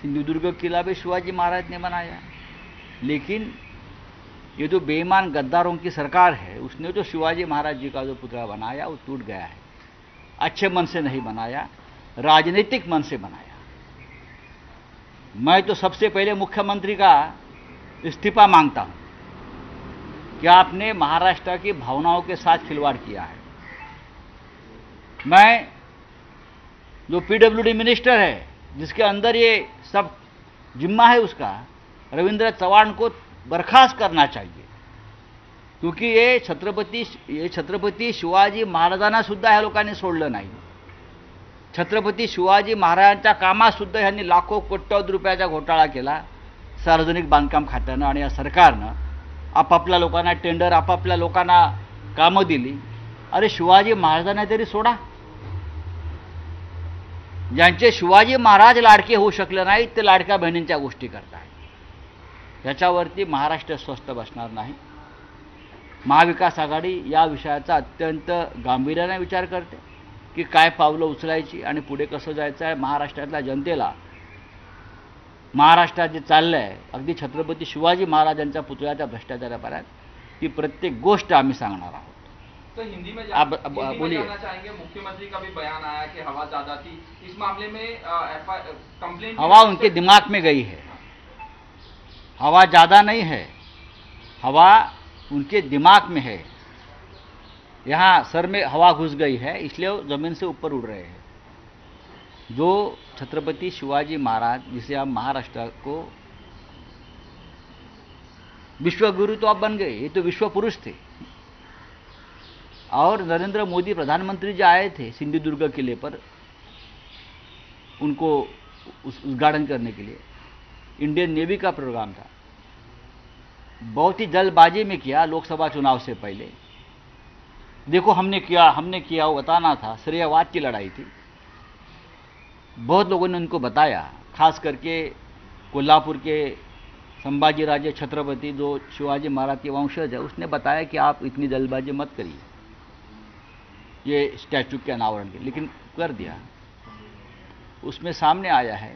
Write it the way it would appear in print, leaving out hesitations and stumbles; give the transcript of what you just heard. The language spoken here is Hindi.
सिंधुदुर्ग किला भी शिवाजी महाराज ने बनाया, लेकिन ये जो बेईमान गद्दारों की सरकार है उसने जो शिवाजी महाराज जी का जो पुतला बनाया वो टूट गया है। अच्छे मन से नहीं बनाया, राजनीतिक मन से बनाया। मैं तो सबसे पहले मुख्यमंत्री का इस्तीफा मांगता हूं कि आपने महाराष्ट्र की भावनाओं के साथ खिलवाड़ किया है। मैं जो पीडब्ल्यूडी मिनिस्टर है जिसके अंदर ये सब जिम्मा है उसका, रविंद्र चव्हाण को बर्खास्त करना चाहिए, क्योंकि ये छत्रपती शिवाजी महाराजांना सुद्धा ह्या लोकांनी सोडलं नाही। छत्रपती शिवाजी महाराजांच्या कामात सुद्धा ह्यांनी लाखो कोट्यवधी रुपयाचा घोटाळा केला सार्वजनिक बांधकाम खात्यानं आणि या सरकारनं। आपापल्या लोकांना टेंडर, आपापल्या लोकांना कामं दिली। अरे शिवाजी महाराजांना तरी सोडा, ज्यांचे शिवाजी महाराज लाडके होऊ शकले नाहीत ते लाडक्या बहिणींच्या गोष्टी करतायत। याच्यावरती महाराष्ट्र स्वस्थ बसणार नाही। महाविकास आघाडी या विषयाचा अत्यंत गांभीर्याने विचार करते की काय पावलं उचलायची आणि पुढे कसं जायचं आहे। महाराष्ट्रातल्या जनतेला महाराष्ट्रात जे चाललंय अगदी छत्रपती शिवाजी महाराजांच्या पुतळ्याच्या भ्रष्टाचारापर्यंत ती प्रत्येक गोष्ट आम्ही सांगणार आहोत। तो हिंदी में आप बोलिए। जानना चाहेंगे, मुख्यमंत्री का भी बयान आया कि हवा ज्यादा थी, इस मामले में कंप्लेंट हवा उनके दिमाग में गई है। हवा ज़्यादा नहीं है, हवा उनके दिमाग में है। यहाँ सर में हवा घुस गई है, इसलिए वो ज़मीन से ऊपर उड़ रहे हैं। जो छत्रपति शिवाजी महाराज जिसे हम महाराष्ट्र को विश्वगुरु तो आप बन गए, ये तो विश्व पुरुष थे। और नरेंद्र मोदी प्रधानमंत्री जो आए थे सिंधुदुर्ग किले पर उनको उद्घाटन करने के लिए, इंडियन नेवी का प्रोग्राम था। बहुत ही जल्दबाजी में किया लोकसभा चुनाव से पहले। देखो हमने किया वो बताना था, श्रेयवाद की लड़ाई थी। बहुत लोगों ने उनको बताया, खास करके कोल्हापुर के संभाजी राजे छत्रपति जो शिवाजी महाराज के वंशज है, उसने बताया कि आप इतनी जल्दबाजी मत करिए ये स्टैचू के अनावरण के, लेकिन कर दिया। उसमें सामने आया है